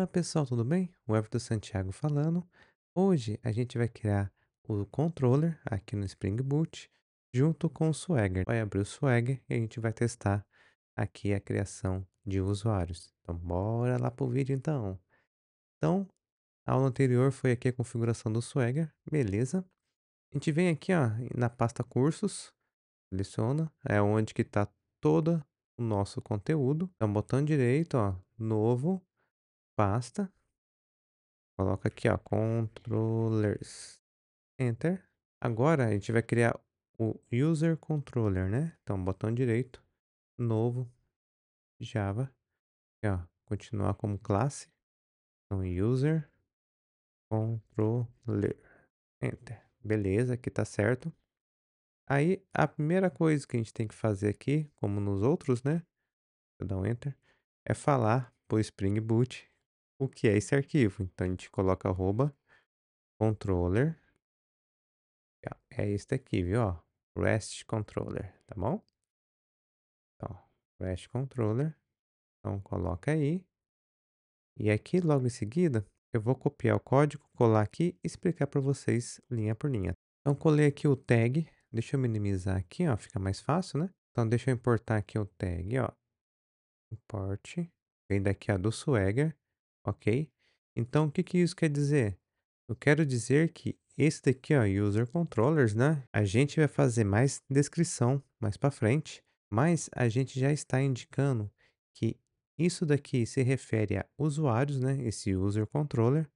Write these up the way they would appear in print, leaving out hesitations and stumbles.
Olá pessoal, tudo bem? O Everton Santiago falando. Hoje a gente vai criar o controller aqui no Spring Boot junto com o Swagger. Vai abrir o Swagger e a gente vai testar aqui a criação de usuários. Então bora lá pro vídeo então. Então, a aula anterior foi aqui a configuração do Swagger, beleza? A gente vem aqui ó, na pasta cursos, seleciona, é onde que está todo o nosso conteúdo. Então botão direito, ó, novo, pasta. Coloca aqui, ó, controllers. Enter. Agora a gente vai criar o user controller, né? Então, botão direito, novo, Java. Aqui, ó, continuar como classe. Então, user controller. Enter. Beleza, aqui tá certo. Aí, a primeira coisa que a gente tem que fazer aqui, como nos outros, né? Eu dar um enter, é falar pro Spring Boot o que é esse arquivo. Então, a gente coloca arroba controller. Ó, é este aqui, viu? Ó, REST Controller, tá bom? Então, REST Controller. Então, coloca aí. E aqui, logo em seguida, eu vou copiar o código, colar aqui e explicar para vocês linha por linha. Então, colei aqui o tag. Deixa eu minimizar aqui, ó, fica mais fácil, né? Então, deixa eu importar aqui o tag, ó. Import. Vem daqui, ó, do Swagger, ok? Então, o que que isso quer dizer? Eu quero dizer que esse daqui, ó, User Controllers, né? A gente vai fazer mais descrição mais para frente, mas a gente já está indicando que isso daqui se refere a usuários, né? Esse User Controller.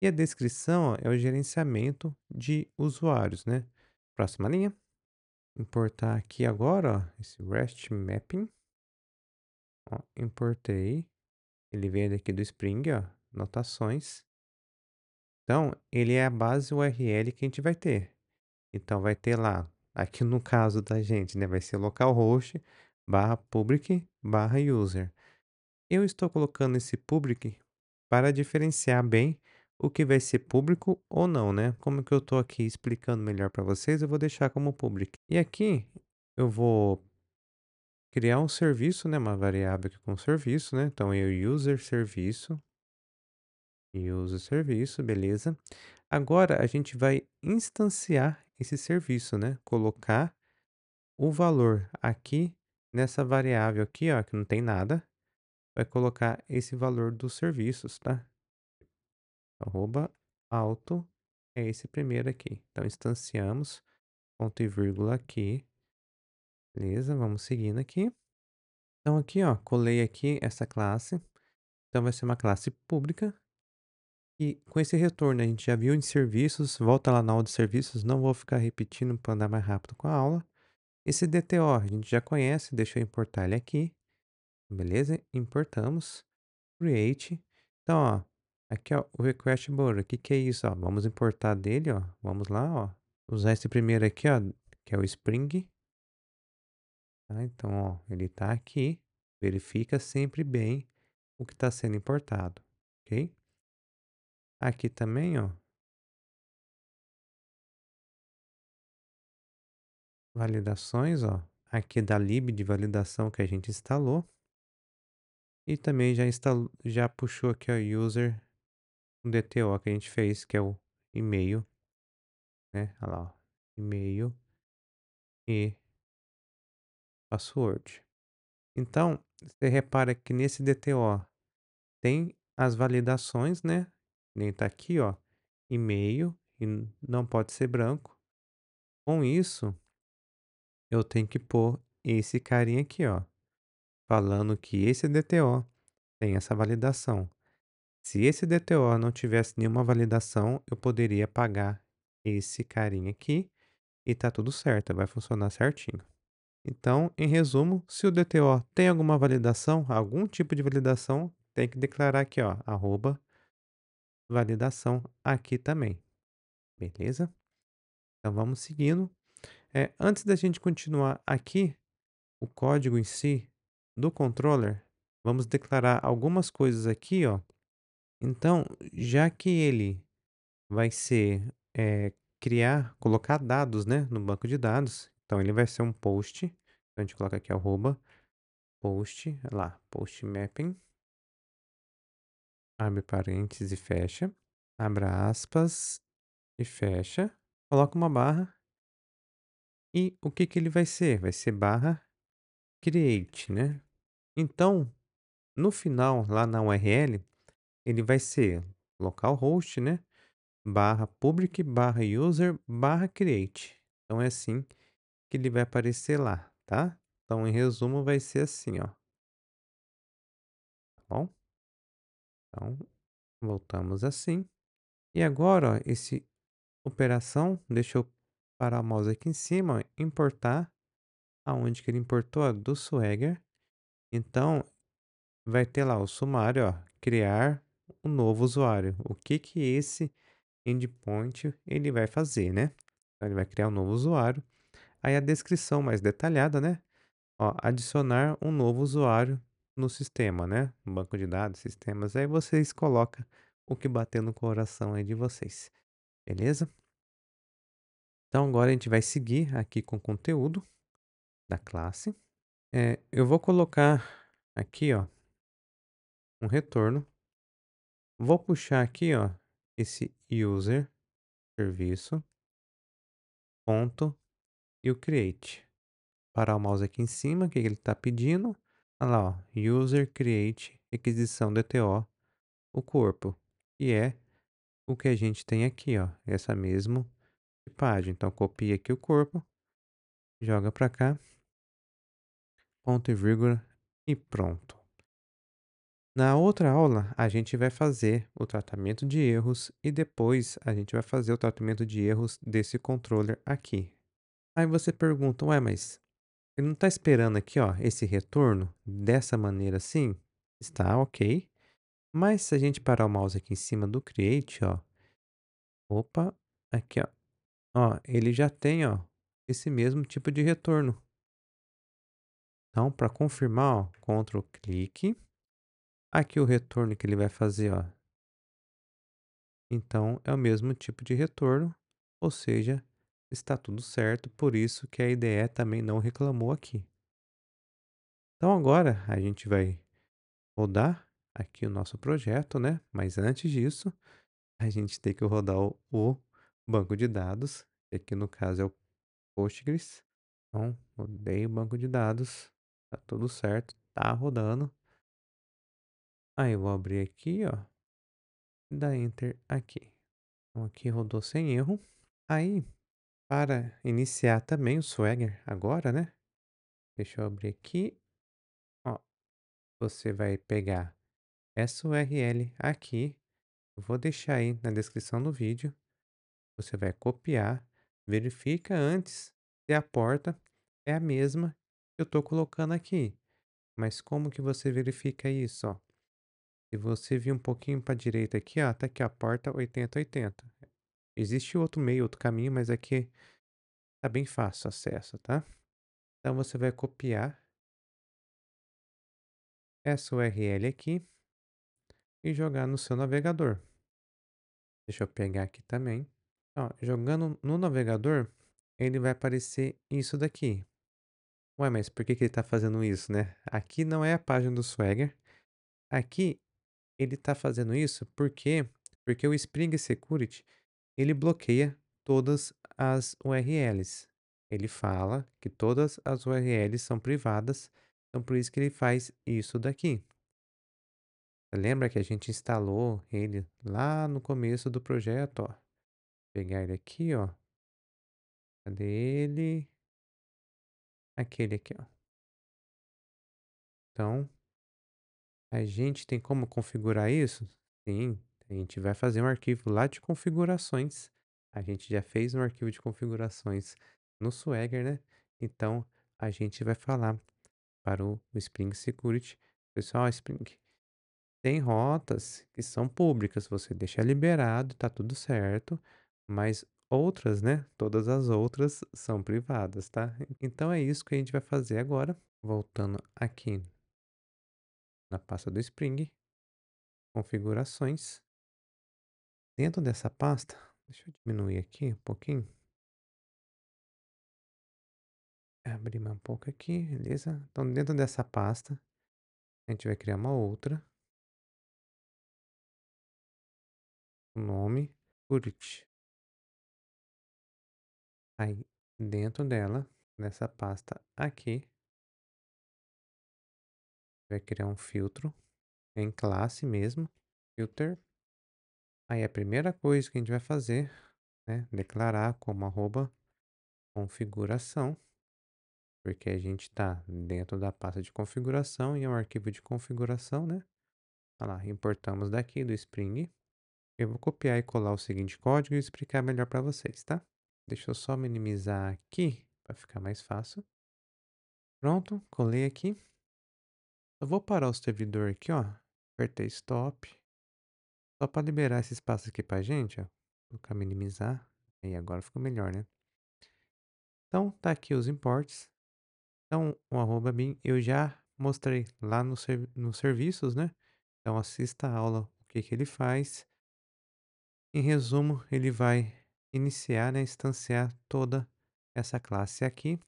E a descrição, ó, é o gerenciamento de usuários, né? Próxima linha. Importar aqui agora, ó, esse REST Mapping. Ó, importei. Ele veio daqui do Spring, ó, notações. Então, ele é a base URL que a gente vai ter. Então, vai ter lá, aqui no caso da gente, né, vai ser localhost barra public barra user. Eu estou colocando esse public para diferenciar bem o que vai ser público ou não, né? Como que eu estou aqui explicando melhor para vocês, eu vou deixar como public. E aqui eu vou criar um serviço, né, uma variável aqui com serviço, né? Então, eu user serviço. Usa o serviço, beleza. Agora a gente vai instanciar esse serviço, né? Colocar o valor aqui nessa variável aqui, ó, que não tem nada. Vai colocar esse valor dos serviços, tá? Arroba alto é esse primeiro aqui. Então instanciamos, ponto e vírgula aqui. Beleza, vamos seguindo aqui. Então aqui, ó, colei aqui essa classe. Então vai ser uma classe pública. E com esse retorno, a gente já viu em serviços, volta lá na aula de serviços, não vou ficar repetindo para andar mais rápido com a aula. Esse DTO a gente já conhece, deixa eu importar ele aqui, beleza? Importamos, create. Então, ó, aqui ó, o request border, o que que é isso? Ó? Vamos importar dele, ó, vamos lá, ó. Usar esse primeiro aqui, ó, que é o Spring. Tá? Então, ó, ele tá aqui, verifica sempre bem o que está sendo importado, ok? Aqui também, ó, validações, ó. Aqui da lib de validação que a gente instalou. E também já puxou aqui o user, um DTO que a gente fez, que é o e-mail, né? Olha lá, ó. E-mail e password. Então, você repara que nesse DTO tem as validações, né? Nem tá aqui, ó, e-mail e não pode ser branco. Com isso, eu tenho que pôr esse carinha aqui, ó, falando que esse DTO tem essa validação. Se esse DTO não tivesse nenhuma validação, eu poderia apagar esse carinha aqui e tá tudo certo, vai funcionar certinho. Então, em resumo, se o DTO tem alguma validação, algum tipo de validação, tem que declarar aqui, ó, arroba validação aqui também, beleza? Então vamos seguindo. Antes da gente continuar aqui, o código em si do controller, vamos declarar algumas coisas aqui, ó. Então, já que ele vai ser, colocar dados, né, no banco de dados. Então ele vai ser um post. Então a gente coloca aqui arroba post, lá, post mapping, abre parênteses e fecha, abra aspas e fecha, coloca uma barra e o que que ele vai ser? Vai ser barra create, né. Então, no final, lá na URL, ele vai ser localhost, né, barra public, barra user, barra create. Então é assim que ele vai aparecer lá, tá. Então, em resumo, vai ser assim, ó, tá bom? Então, voltamos assim. E agora, ó, esse operação, deixa eu parar o mouse aqui em cima, ó, importar, aonde que ele importou? Ó, do Swagger. Então, vai ter lá o sumário, ó, criar um novo usuário. O que que esse endpoint ele vai fazer, né? Então, ele vai criar um novo usuário. Aí a descrição mais detalhada, né? Ó, adicionar um novo usuário no sistema, né? No banco de dados, sistemas. Aí vocês colocam o que bater no coração aí de vocês, beleza? Então agora a gente vai seguir aqui com o conteúdo da classe. Eu vou colocar aqui, ó, um retorno. Vou puxar aqui, ó, esse user serviço ponto e o create. Parar o mouse aqui em cima, o que que ele está pedindo? Olha lá, ó, user create requisição DTO, o corpo, que é o que a gente tem aqui, ó, essa mesma página. Então copia aqui o corpo, joga para cá, ponto e vírgula e pronto. Na outra aula, a gente vai fazer o tratamento de erros e depois a gente vai fazer o tratamento de erros desse controller aqui. Aí você pergunta, ué, mas ele não está esperando aqui, ó, esse retorno dessa maneira assim? Está ok. Mas se a gente parar o mouse aqui em cima do create, ó, opa, aqui, ó, ele já tem, ó, esse mesmo tipo de retorno. Então, para confirmar, ó, Ctrl clique. Aqui o retorno que ele vai fazer, ó, então é o mesmo tipo de retorno, ou seja, está tudo certo, por isso que a IDE também não reclamou aqui. Então agora a gente vai rodar aqui o nosso projeto, né? Mas antes disso, a gente tem que rodar o banco de dados, que aqui no caso é o Postgres. Então, rodei o banco de dados, tá tudo certo, tá rodando. Aí eu vou abrir aqui, ó, e dar Enter aqui. Então aqui rodou sem erro. Aí para iniciar também o Swagger agora, né, deixa eu abrir aqui, ó, você vai pegar essa URL aqui, eu vou deixar aí na descrição do vídeo, você vai copiar, verifica antes se a porta é a mesma que eu estou colocando aqui. Mas como que você verifica isso, ó? Se você vir um pouquinho para a direita aqui, ó, tá aqui a porta 8080. Existe outro meio, outro caminho, mas aqui tá bem fácil o acesso, tá? Então você vai copiar essa URL aqui e jogar no seu navegador. Deixa eu pegar aqui também. Ó, jogando no navegador, ele vai aparecer isso daqui. Ué, mas por que que ele está fazendo isso, né? Aqui não é a página do Swagger. Aqui ele está fazendo isso porque o Spring Security ele bloqueia todas as URLs. Ele fala que todas as URLs são privadas, então por isso que ele faz isso daqui. Lembra que a gente instalou ele lá no começo do projeto, ó. Pegar ele aqui, ó. Cadê ele? Aquele aqui, ó. Então, a gente tem como configurar isso? Sim, a gente vai fazer um arquivo lá de configurações. A gente já fez um arquivo de configurações no Swagger, né? Então, a gente vai falar para o Spring Security. Pessoal, Spring tem rotas que são públicas, você deixa liberado, tá tudo certo, mas outras, né, todas as outras são privadas, tá? Então é isso que a gente vai fazer agora, voltando aqui na pasta do Spring, configurações. Dentro dessa pasta, deixa eu diminuir aqui um pouquinho, abrir mais um pouco aqui, beleza? Então dentro dessa pasta, a gente vai criar uma outra. o nome Urit. Aí, dentro dela, nessa pasta aqui, vai criar um filtro em classe mesmo, filter. Aí a primeira coisa que a gente vai fazer, né, declarar como arroba configuração, porque a gente está dentro da pasta de configuração e é um arquivo de configuração, né? Olha lá, importamos daqui do Spring. Eu vou copiar e colar o seguinte código e explicar melhor para vocês, tá? Deixa eu só minimizar aqui para ficar mais fácil. Pronto, colei aqui. Eu vou parar o servidor aqui, ó. Apertei stop. Só para liberar esse espaço aqui pra gente, ó. Vou colocar minimizar. E agora ficou melhor, né? Então, tá aqui os imports. Então, o arroba bin eu já mostrei lá nos serviços, né? Então, assista a aula, o que que ele faz. Em resumo, ele vai iniciar, né? Instanciar toda essa classe aqui.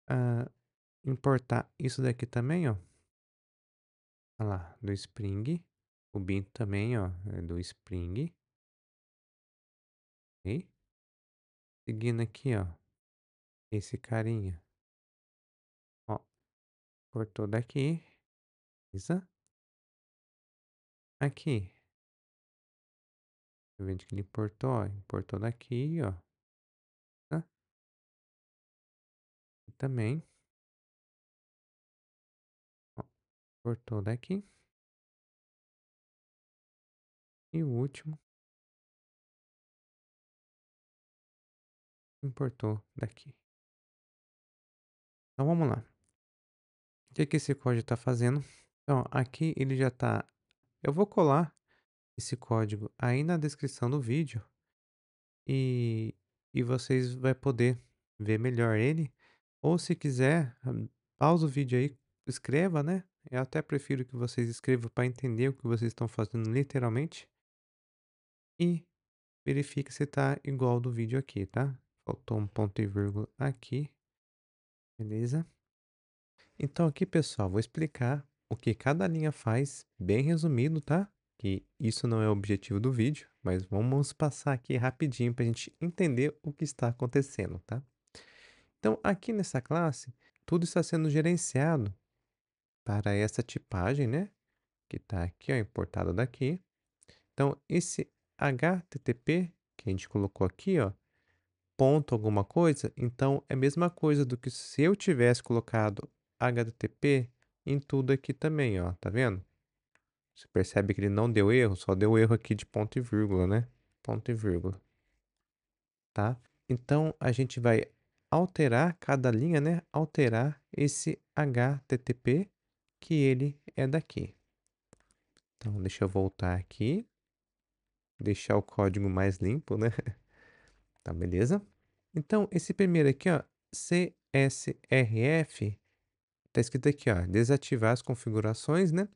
Ah, importar isso daqui também, ó. Olha lá, do Spring. O bin também, ó, é do Spring. Ok? Seguindo aqui, ó, esse carinha. Ó, cortou daqui. Beleza? Aqui. Tá vendo que ele importou, ó, importou daqui, ó. Tá? E também, ó, cortou daqui. E o último, importou daqui. Então vamos lá. O que que esse código está fazendo? Então, aqui ele já está. Eu vou colar esse código aí na descrição do vídeo e, e vocês vão poder ver melhor ele. Ou se quiser, pausa o vídeo aí, escreva, né? Eu até prefiro que vocês escrevam para entender o que vocês estão fazendo literalmente. E verifique se está igual ao do vídeo aqui, tá? Faltou um ponto e vírgula aqui, beleza? Então aqui, pessoal, vou explicar o que cada linha faz, bem resumido, tá? Que isso não é o objetivo do vídeo, mas vamos passar aqui rapidinho para a gente entender o que está acontecendo, tá? Então, aqui nessa classe, tudo está sendo gerenciado para essa tipagem, né? Que está aqui, ó, importado daqui. Então, esse HTTP que a gente colocou aqui, ó, ponto alguma coisa, então é a mesma coisa do que se eu tivesse colocado HTTP em tudo aqui também, ó, tá vendo? Você percebe que ele não deu erro, só deu erro aqui de ponto e vírgula, né? Ponto e vírgula, tá? Então a gente vai alterar cada linha, né? Alterar esse HTTP que ele é daqui. Então deixa eu voltar aqui, deixar o código mais limpo, né? Tá, beleza? Então, esse primeiro aqui, ó, CSRF, tá escrito aqui, ó, desativar as configurações, né?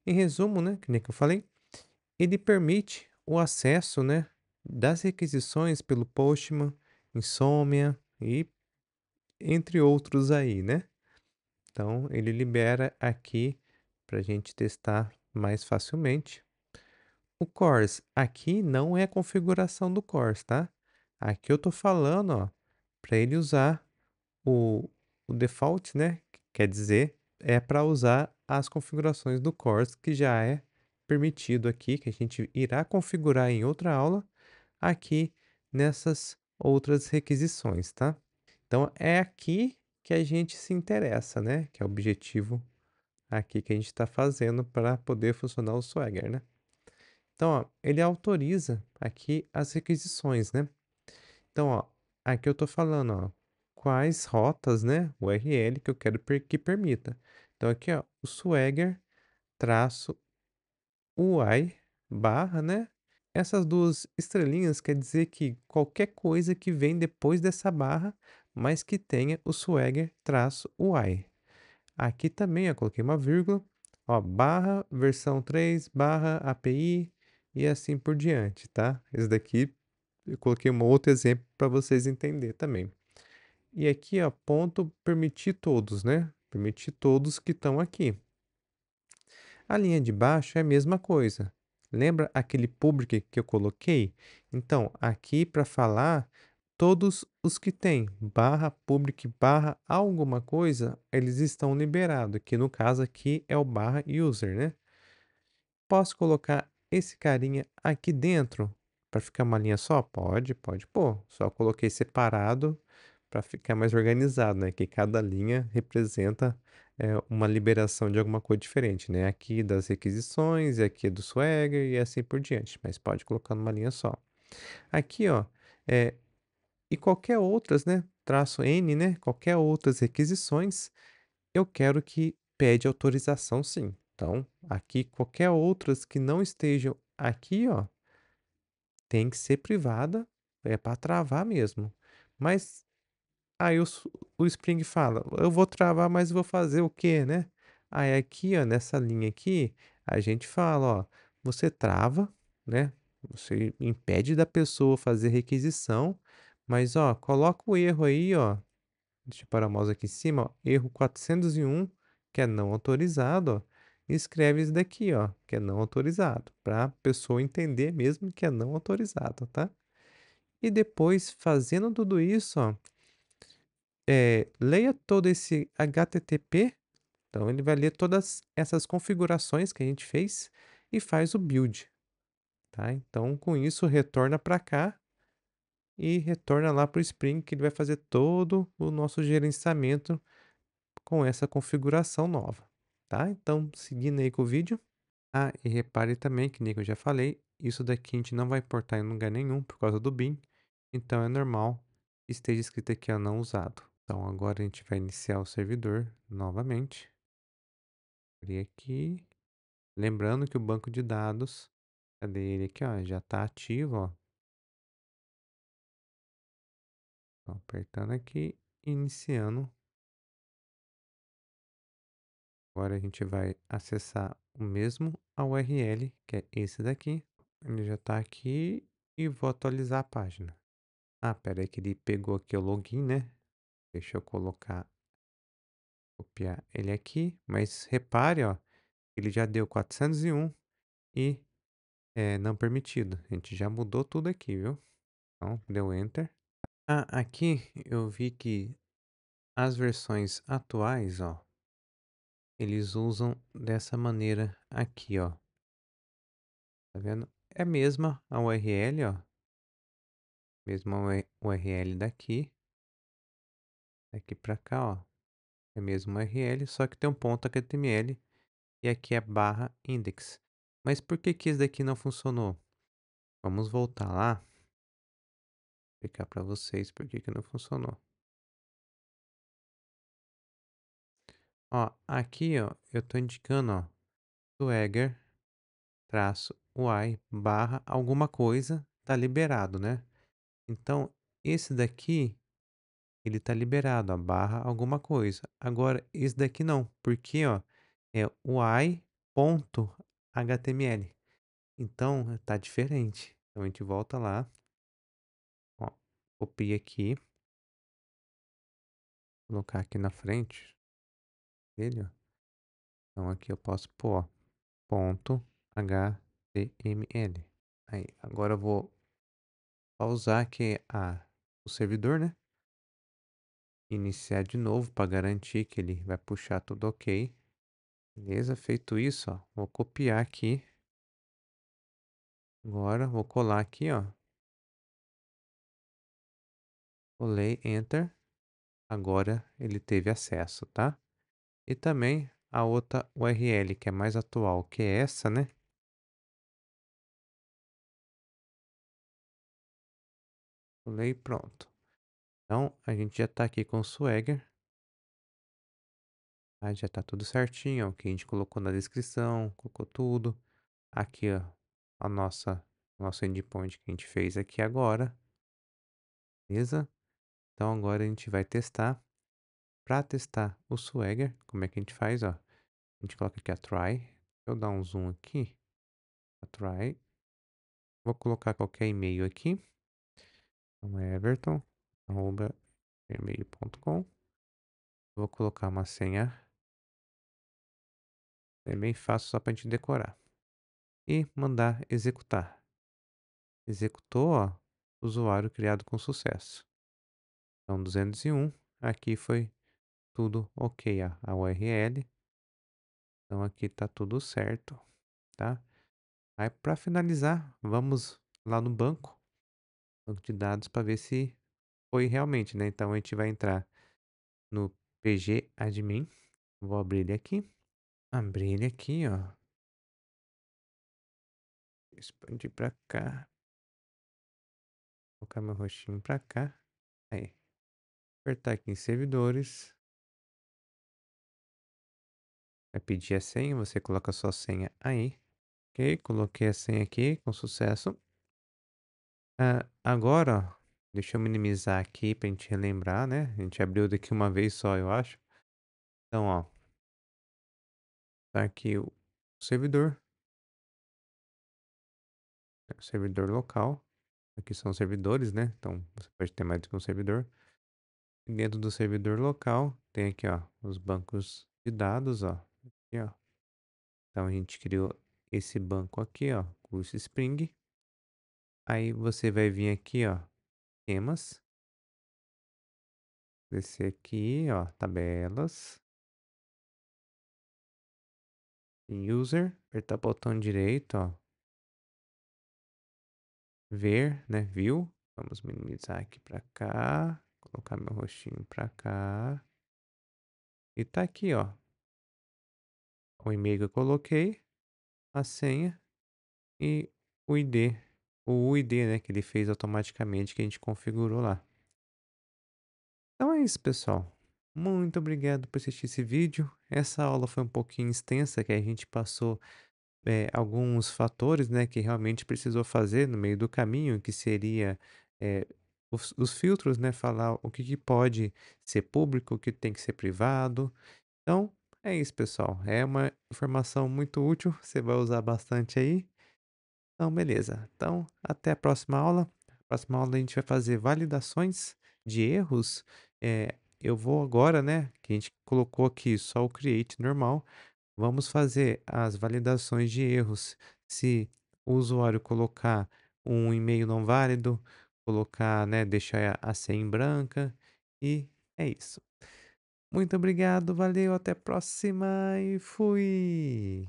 Em resumo, né, que nem que eu falei, ele permite o acesso, né, das requisições pelo Postman, Insomnia e entre outros aí, né? Então, ele libera aqui para a gente testar mais facilmente. O CORS, aqui não é a configuração do CORS, tá? Aqui eu tô falando, ó, para ele usar o default, né? Quer dizer, é para usar as configurações do CORS que já é permitido aqui, que a gente irá configurar em outra aula, aqui nessas outras requisições, tá? Então é aqui que a gente se interessa, né? Que é o objetivo aqui que a gente está fazendo para poder funcionar o Swagger, né? Então, ó, ele autoriza aqui as requisições, né? Então, ó, aqui eu tô falando, ó, quais rotas, né, URL que eu quero que permita. Então, aqui, ó, o Swagger traço UI barra, né? Essas duas estrelinhas quer dizer que qualquer coisa que vem depois dessa barra, mas que tenha o Swagger traço UI. Aqui também, ó, coloquei uma vírgula, ó, barra versão 3 barra API e assim por diante, tá? Esse daqui eu coloquei um outro exemplo para vocês entenderem também. E aqui, ó, ponto permitir todos, né? Permitir todos que estão aqui. A linha de baixo é a mesma coisa. Lembra aquele public que eu coloquei? Então, aqui para falar, todos os que tem barra public barra alguma coisa, eles estão liberados, que no caso aqui é o barra user, né? Posso colocar esse carinha aqui dentro para ficar uma linha só? Pode, pode pôr. Só coloquei separado para ficar mais organizado, né? Que cada linha representa uma liberação de alguma coisa diferente, né? Aqui das requisições, e aqui do Swagger e assim por diante. Mas pode colocar numa linha só. Aqui, ó, é, e qualquer outras, né? Traço N, né? Qualquer outras requisições eu quero que pede autorização sim. Então, aqui qualquer outras que não estejam aqui, ó, tem que ser privada, é para travar mesmo. Mas aí o Spring fala: "Eu vou travar, mas vou fazer o quê, né?" Aí aqui, ó, nessa linha aqui, a gente fala, ó, você trava, né? Você impede da pessoa fazer requisição, mas ó, coloca o erro aí, ó, deixa eu parar o mouse aqui em cima, ó, erro 401, que é não autorizado, ó, e escreve isso daqui, ó, que é não autorizado, para a pessoa entender mesmo que é não autorizado, tá? E depois, fazendo tudo isso, ó, leia todo esse HTTP, então ele vai ler todas essas configurações que a gente fez e faz o build, tá? Então, com isso, retorna para cá e retorna lá para o Spring, que ele vai fazer todo o nosso gerenciamento com essa configuração nova, tá? Então, seguindo aí com o vídeo. Ah, e repare também que nem que eu já falei, isso daqui a gente não vai importar em lugar nenhum por causa do bin, então é normal que esteja escrito aqui, ó, não usado. Então agora a gente vai iniciar o servidor novamente. Abrir aqui. Lembrando que o banco de dados, cadê ele aqui, ó, já está ativo, ó. Então, apertando aqui, iniciando. Agora a gente vai acessar o mesmo URL, que é esse daqui. Ele já está aqui e vou atualizar a página. Ah, pera aí que ele pegou aqui o login, né? Deixa eu colocar, copiar ele aqui. Mas repare, ó, ele já deu 401 e não permitido. A gente já mudou tudo aqui, viu? Então, deu Enter. Ah, aqui eu vi que as versões atuais, ó, eles usam dessa maneira aqui, ó. Tá vendo? É a mesma a URL, ó. Mesma URL daqui. Daqui pra cá, ó. É a mesma URL, só que tem um ponto HTML e aqui é barra index. Mas por que que esse daqui não funcionou? Vamos voltar lá, explicar para vocês por que que não funcionou. Ó, aqui, ó, eu tô indicando, ó, swagger traço y barra alguma coisa tá liberado, né? Então, esse daqui, ele tá liberado, ó, barra alguma coisa. Agora, esse daqui não, porque, ó, é y.html. Então, tá diferente. Então, a gente volta lá, ó, copia aqui, colocar aqui na frente dele, ó. Então, aqui eu posso pôr, ó, ponto HTML. Aí, agora eu vou pausar aqui o servidor, né? Iniciar de novo para garantir que ele vai puxar tudo ok. Beleza? Feito isso, ó, vou copiar aqui. Agora vou colar aqui, ó. Colei, Enter. Agora ele teve acesso, tá? E também a outra URL que é mais atual, que é essa, né? Colei, pronto. Então a gente já tá aqui com o Swagger. Aí já tá tudo certinho, ó, o que a gente colocou na descrição, colocou tudo. Aqui, ó, nosso endpoint que a gente fez aqui agora, beleza? Então agora a gente vai testar. Para testar o Swagger, como é que a gente faz, ó? A gente coloca aqui a try. Deixa eu dar um zoom aqui. A try. Vou colocar qualquer e-mail aqui. Então é everton@gmail.com. Vou colocar uma senha. É bem fácil só para a gente decorar. e mandar executar. Executou, ó, usuário criado com sucesso. Então 201, aqui foi tudo ok, a URL, então aqui tá tudo certo, tá? Aí para finalizar, vamos lá no banco de dados para ver se foi realmente, né? Então a gente vai entrar no PG admin, vou abrir ele aqui, ó, expandir para cá, colocar meu rostinho para cá, aí, apertar aqui em servidores, vai pedir a senha, você coloca a sua senha aí, ok? Coloquei a senha aqui com sucesso. Agora, ó, deixa eu minimizar aqui pra gente relembrar, né? A gente abriu daqui uma vez só, eu acho. Então, ó, tá aqui o servidor, o servidor local. Aqui são os servidores, né? Então, você pode ter mais do que um servidor. E dentro do servidor local, tem aqui, ó, os bancos de dados, ó. Aqui, ó. Então, a gente criou esse banco aqui, ó, curso Spring. Aí você vai vir aqui, ó, temas. Descer aqui, ó, tabelas. User, apertar o botão direito, ó, ver, né, view. Vamos minimizar aqui pra cá, colocar meu rostinho pra cá. E tá aqui, ó, o e-mail que eu coloquei, a senha e o ID. O UID, né, que ele fez automaticamente, que a gente configurou lá. Então é isso, pessoal. Muito obrigado por assistir esse vídeo. Essa aula foi um pouquinho extensa, que a gente passou alguns fatores, né, que realmente precisou fazer no meio do caminho, que seria os filtros, né, falar o que pode ser público, o que tem que ser privado. Então, é isso, pessoal. É uma informação muito útil, você vai usar bastante aí. Então, beleza. Então, até a próxima aula. Na próxima aula a gente vai fazer validações de erros. Eu vou agora, né, que a gente colocou aqui só o create normal. Vamos fazer as validações de erros. Se o usuário colocar um e-mail não válido, colocar, né, deixar a senha em branca e é isso. Muito obrigado, valeu, até a próxima e fui!